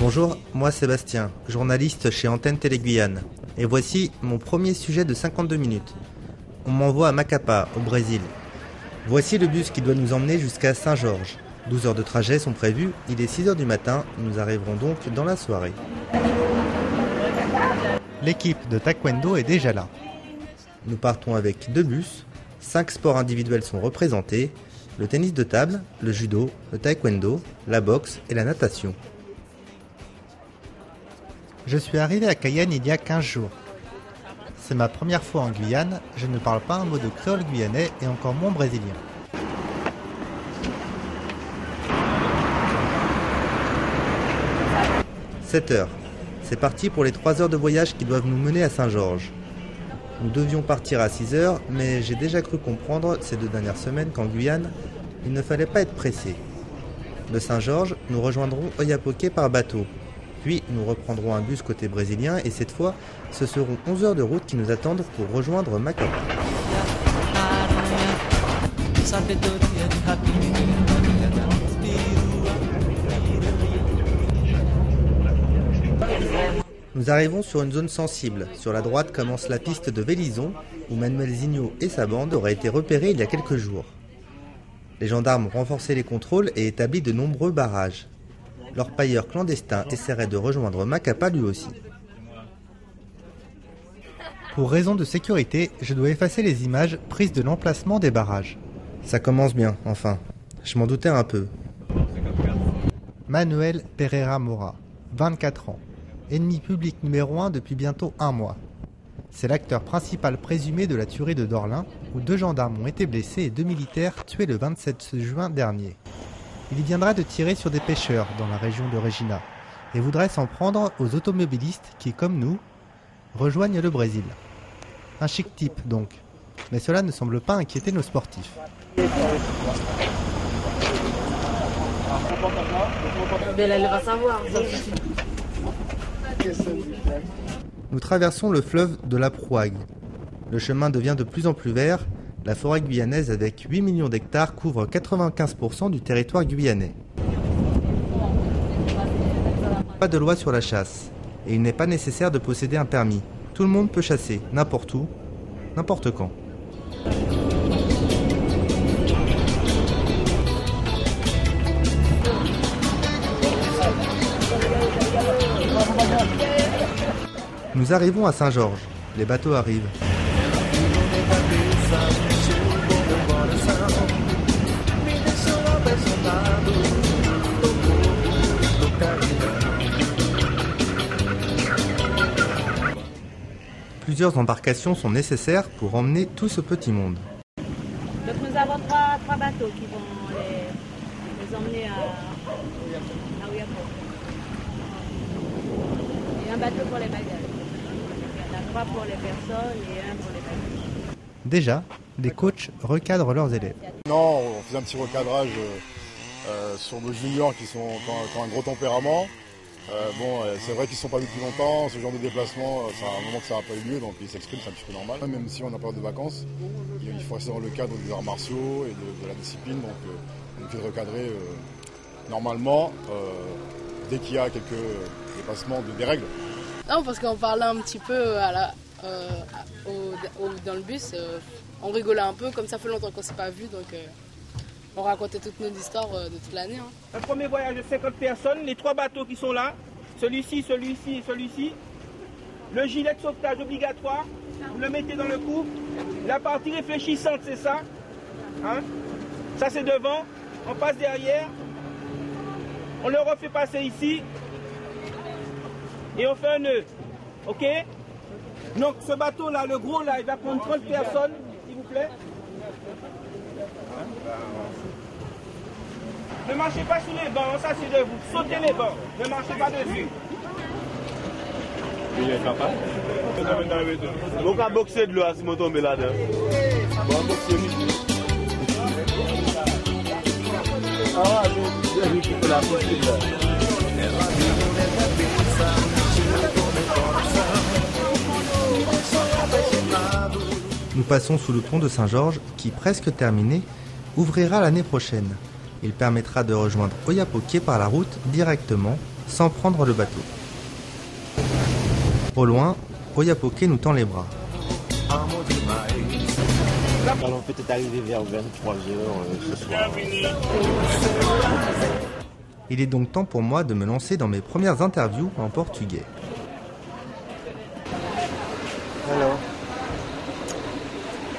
Bonjour, moi Sébastien, journaliste chez Antenne Télé Guyane. Et voici mon premier sujet de 52 minutes. On m'envoie à Macapá, au Brésil. Voici le bus qui doit nous emmener jusqu'à Saint-Georges. 12 heures de trajet sont prévues, il est 6 heures du matin, nous arriverons donc dans la soirée. L'équipe de taekwondo est déjà là. Nous partons avec 2 bus, 5 sports individuels sont représentés, le tennis de table, le judo, le taekwondo, la boxe et la natation. Je suis arrivé à Cayenne il y a 15 jours. C'est ma première fois en Guyane, je ne parle pas un mot de créole guyanais et encore moins brésilien. 7 heures. C'est parti pour les 3 heures de voyage qui doivent nous mener à Saint-Georges. Nous devions partir à 6 heures, mais j'ai déjà cru comprendre ces 2 dernières semaines qu'en Guyane, il ne fallait pas être pressé. De Saint-Georges, nous rejoindrons Oiapoque par bateau. Puis nous reprendrons un bus côté brésilien et cette fois, ce seront 11 heures de route qui nous attendent pour rejoindre Macapá. Nous arrivons sur une zone sensible. Sur la droite commence la piste de Vélison, où Manuel Zinho et sa bande auraient été repérés il y a quelques jours. Les gendarmes ont renforcé les contrôles et établi de nombreux barrages. L'orpailleur clandestin essaierait de rejoindre Macapá lui aussi. Pour raison de sécurité, je dois effacer les images prises de l'emplacement des barrages. Ça commence bien, enfin. Je m'en doutais un peu. Manuel Pereira Moura, 24 ans. Ennemi public numéro 1 depuis bientôt 1 mois. C'est l'acteur principal présumé de la tuerie de Dorlin, où 2 gendarmes ont été blessés et 2 militaires tués le 27 juin dernier. Il viendra de tirer sur des pêcheurs dans la région de Regina et voudrait s'en prendre aux automobilistes qui, comme nous, rejoignent le Brésil. Un chic type donc, mais cela ne semble pas inquiéter nos sportifs. Elle va savoir. Nous traversons le fleuve de la Prouague. Le chemin devient de plus en plus vert. La forêt guyanaise avec 8 millions d'hectares couvre 95% du territoire guyanais. Pas de loi sur la chasse. Et il n'est pas nécessaire de posséder un permis. Tout le monde peut chasser, n'importe où, n'importe quand. Nous arrivons à Saint-Georges. Les bateaux arrivent. Plusieurs embarcations sont nécessaires pour emmener tout ce petit monde. Donc nous avons trois bateaux qui vont les emmener à Oiapoque. Et un bateau pour les bagages. Il y en a 3 pour les personnes et 1 pour les bagages. Déjà, des coachs recadrent leurs élèves. Non, on faisait un petit recadrage sur nos juniors qui ont un gros tempérament. C'est vrai qu'ils ne sont pas depuis longtemps, ce genre de déplacement, c'est un moment que ça n'a pas eu lieu, donc ils s'expriment, c'est un petit peu normal. Même si on n'a pas de vacances, il faut rester dans le cadre des arts martiaux et de la discipline, donc on essaie de recadrer normalement dès qu'il y a quelques dépassements des règles. Non, parce qu'on parlait un petit peu dans le bus, on rigolait un peu, comme ça fait longtemps qu'on ne s'est pas vu, donc on racontait toutes nos histoires de toute l'année. Un premier voyage de 50 personnes, les 3 bateaux qui sont là, celui-ci, celui-ci et celui-ci. Le gilet de sauvetage obligatoire, vous le mettez dans le cou. La partie réfléchissante, c'est ça. Hein? Ça, c'est devant. On passe derrière. On le refait passer ici. Et on fait un nœud. OK? Donc, ce bateau-là, le gros, là, il va prendre 30 personnes, s'il vous plaît. Ne marchez pas sur les bancs, ça c'est de vous. Sautez les bancs, ne marchez pas dessus. Il est capable. On va boxer de l'eau à ce moment tomber là-dedans. On va boxer. Ah, j'ai vu qu'il faut la possible. Nous passons sous le pont de Saint-Georges qui, presque terminé, ouvrira l'année prochaine. Il permettra de rejoindre Oiapoque par la route directement sans prendre le bateau. Au loin, Oyapoke nous tend les bras. Nous allons peut-être arriver vers 23h ce soir. Il est donc temps pour moi de me lancer dans mes premières interviews en portugais. Hello.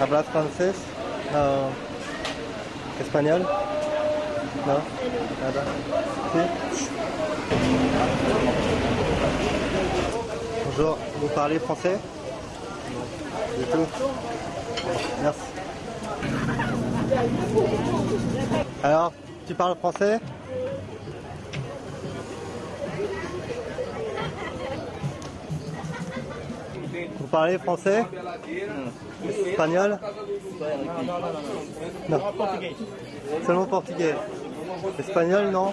Hablas francés? No. Espagnol? No. Nada. Si? Bonjour. Vous parlez français? Du tout. Merci. Alors, tu parles français? Vous parlez français? Espagnol? Non. Seulement portugais. Espagnol, non?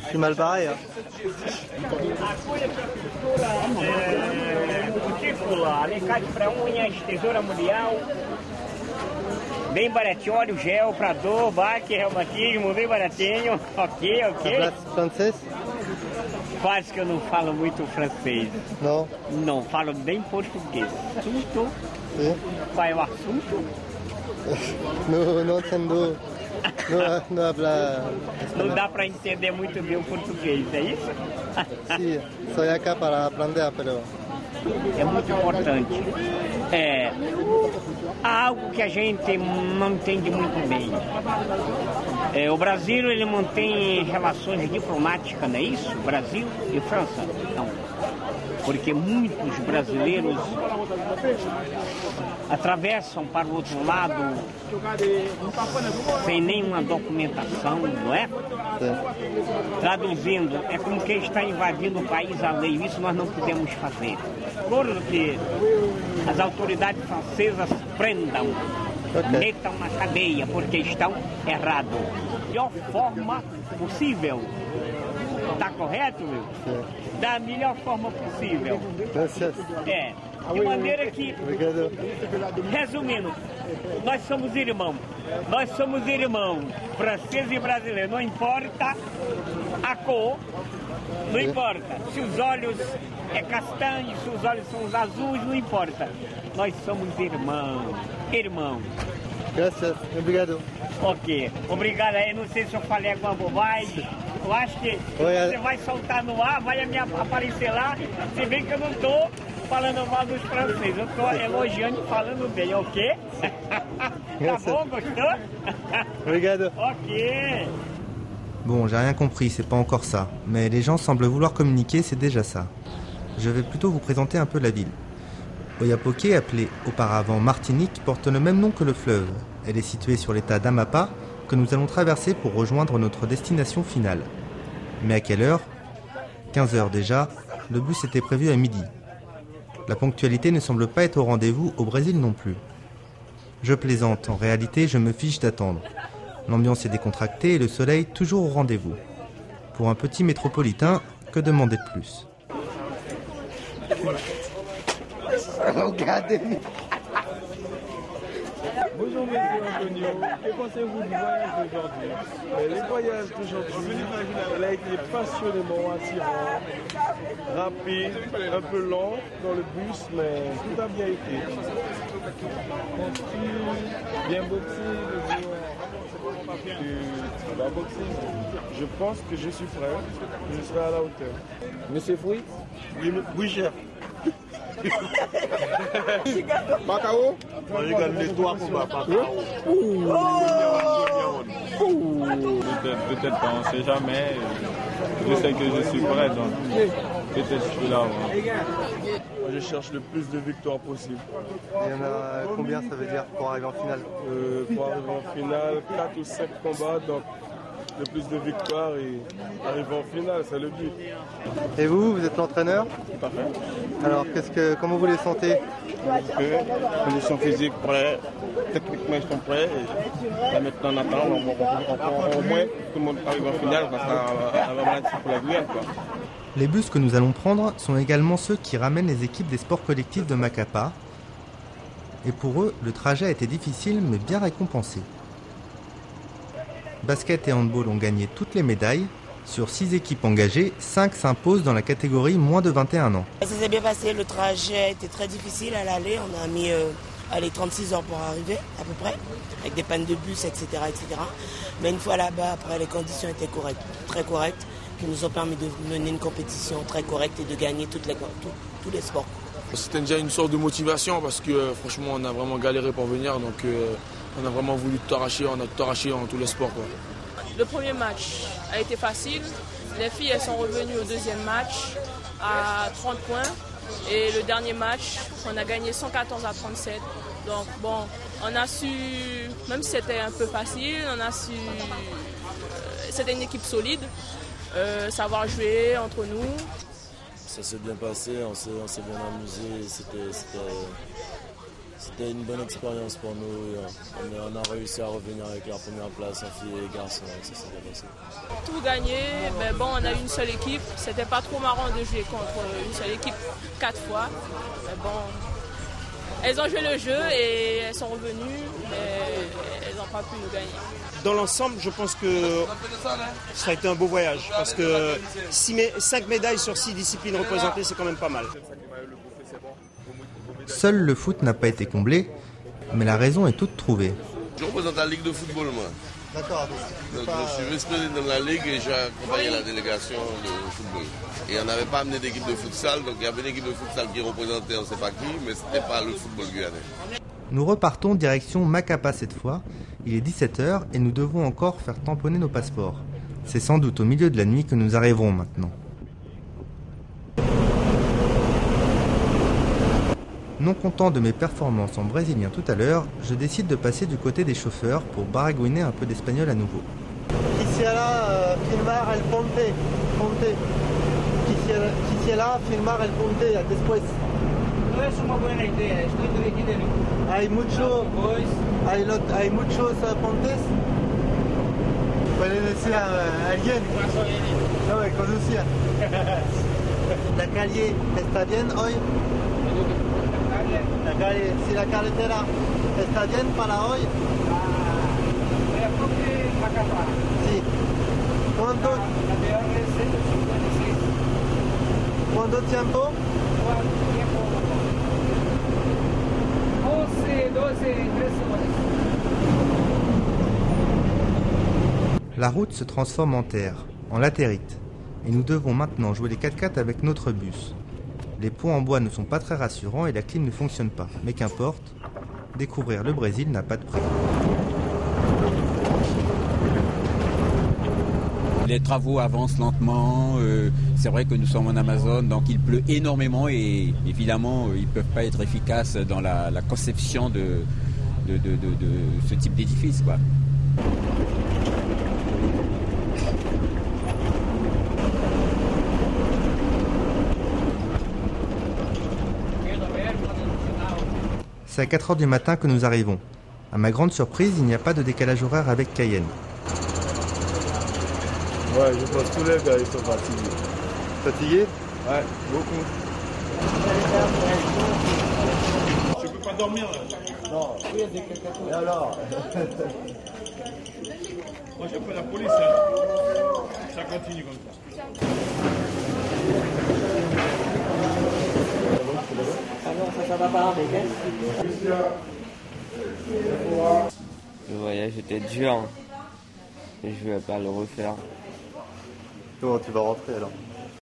Je suis mal barré. Hein. Cutícula, alicate para unhas, tesoura mundial, bem baratinho, óleo gel para dor, baque, reumatismo, bem baratinho. Ok. Hablas francês? Quase que eu não falo muito francês. Não. Não, falo bem português. Assunto, Sim. qual é o assunto? Não entendo. Não habla Não espanhol. dá para entender muito bem o português, é isso? Sí, soy acá para aprender, pero É muito importante. É algo que a gente não entende muito bem. O Brasil ele mantém relações diplomáticas, não é isso? Brasil e França? Não. Porque muitos brasileiros atravessam para o outro lado sem nenhuma documentação, não é? Traduzindo, é como quem está invadindo o país alheio. Isso nós não podemos fazer. Por que as autoridades francesas prendam, metam na cadeia, porque estão errados. De melhor forma possível. Está correto, meu? Da melhor forma possível. gracias. De maneira que, Obrigado. resumindo, nós somos irmãos. Nós somos irmãos, francês e brasileiro. Não importa a cor, não importa. Se os olhos é castanho, se os olhos são azuis, não importa. Nós somos irmãos. Irmãos. Gracias. Obrigado. Ok. Obrigado aí. Não sei se eu falei alguma bobagem. Eu acho que você vai soltar no ar, vai aparecer lá. Se bem que eu não estou falando mal dos franceses, eu estou elogiando e falando bem, ok? Tá bom, gostou? Obrigado. Ok. Bon, j'ai rien compris, c'est pas encore ça. Mais les gens semblent vouloir communiquer, c'est déjà ça. Je vais plutôt vous présenter un peu la ville. Oyapoke, appelée auparavant Martinique, porte le même nom que le fleuve. Elle est située sur l'état d'Amapa, que nous allons traverser pour rejoindre notre destination finale. Mais à quelle heure? 15 heures déjà, le bus était prévu à midi. La ponctualité ne semble pas être au rendez-vous au Brésil non plus. Je plaisante, en réalité je me fiche d'attendre. L'ambiance est décontractée et le soleil toujours au rendez-vous. Pour un petit métropolitain, que demander de plus? Regardez. Bonjour monsieur Antonio, que pensez-vous du voyage d'aujourd'hui? Le voyage d'aujourd'hui, il a été passionnément attirant, rapide, un peu lent dans le bus, mais tout a bien été. Construit, bien boxé, le joueur va boxer. Je pense que je suis prêt, je serai à la hauteur. Monsieur Fruit? Oui, chef. Macao? Moi, je gagne les 3 combats par Peut-être pas, on ne sait jamais. Je sais que je suis prêt, donc peut-être je suis là. Je cherche le plus de victoires possible. Il y en a combien ça veut dire pour arriver en finale? Pour arriver en finale, 4 ou 5 combats, donc le plus de victoires et arriver en finale, c'est le but. Et vous êtes l'entraîneur? Parfait. Alors, comment vous les sentez? Conditions physiques prêts, techniquement ils sont prêts. Et là, maintenant on attend au moins tout le monde arrive en finale, parce qu'on va mal pour la Guyane. Les bus que nous allons prendre sont également ceux qui ramènent les équipes des sports collectifs de Macapa. Et pour eux, le trajet a été difficile mais bien récompensé. Basket et handball ont gagné toutes les médailles, Sur 6 équipes engagées, 5 s'imposent dans la catégorie moins de 21 ans. Ça s'est bien passé, le trajet était très difficile à l'aller, on a mis 36 heures pour arriver à peu près, avec des pannes de bus, etc. Mais une fois là-bas, après les conditions étaient correctes, très correctes, qui nous ont permis de mener une compétition très correcte et de gagner tous les sports. C'était déjà une sorte de motivation parce que franchement on a vraiment galéré pour venir, donc on a vraiment voulu tout arracher, on a tout arraché dans tous les sports, quoi. Le premier match a été facile, les filles elles sont revenues au deuxième match à 30 points et le dernier match on a gagné 114 à 37. Donc bon, on a su, même si c'était un peu facile, on a su, c'était une équipe solide, savoir jouer entre nous. Ça s'est bien passé, on s'est bien amusé, c'était une bonne expérience pour nous. On a réussi à revenir avec la première place en filles et garçons, ça s'est bien passé. Tout gagné, mais bon, on a eu une seule équipe, c'était pas trop marrant de jouer contre une seule équipe 4 fois. Mais bon, elles ont joué le jeu et elles sont revenues, mais elles n'ont pas pu nous gagner. Dans l'ensemble, je pense que ça a été un beau voyage parce que 5 médailles sur 6 disciplines représentées, c'est quand même pas mal. Seul le foot n'a pas été comblé, mais la raison est toute trouvée. Je représente la Ligue de football, moi. D'accord. Donc, je suis vice-président de la Ligue et j'ai accompagné la délégation de football. Et on n'avait pas amené d'équipe de futsal, donc il y avait une équipe de futsal qui représentait on ne sait pas qui, mais ce n'était pas le football guyanais. Nous repartons direction Macapá cette fois. Il est 17h et nous devons encore faire tamponner nos passeports. C'est sans doute au milieu de la nuit que nous arriverons maintenant. Non content de mes performances en brésilien tout à l'heure, je décide de passer du côté des chauffeurs pour baragouiner un peu d'espagnol à nouveau. Quisiera filmar el ponte. Quisiera filmar el ponte después. No es una buena idea, estoy dirigiendo. Hay muchos pontes. Puede decir a alguien. No, me conocía. La calle está bien hoy. La calle, si la carretera está bien para hoy. Sí. ¿Cuánto? ¿Cuánto tiempo? 11, 12, 13 horas. La route se transforme en terre, en latérite, et nous devons maintenant jouer les 4x4 avec notre bus. Les ponts en bois ne sont pas très rassurants et la clim ne fonctionne pas, mais qu'importe, découvrir le Brésil n'a pas de prix. Les travaux avancent lentement, c'est vrai que nous sommes en Amazone, donc il pleut énormément et évidemment ils ne peuvent pas être efficaces dans la conception de ce type d'édifice, quoi. C'est à 4h du matin que nous arrivons. À ma grande surprise, il n'y a pas de décalage horaire avec Cayenne. Ouais, je pense que tous les gars ils sont fatigués. Fatigués? Ouais, beaucoup. Je peux pas dormir là. Non. Et alors? Moi je fais la police, hein. Ça continue comme ça. Alors ça va pas avec elle? Le voyage était dur. Et je vais pas le refaire. Comment tu vas rentrer alors?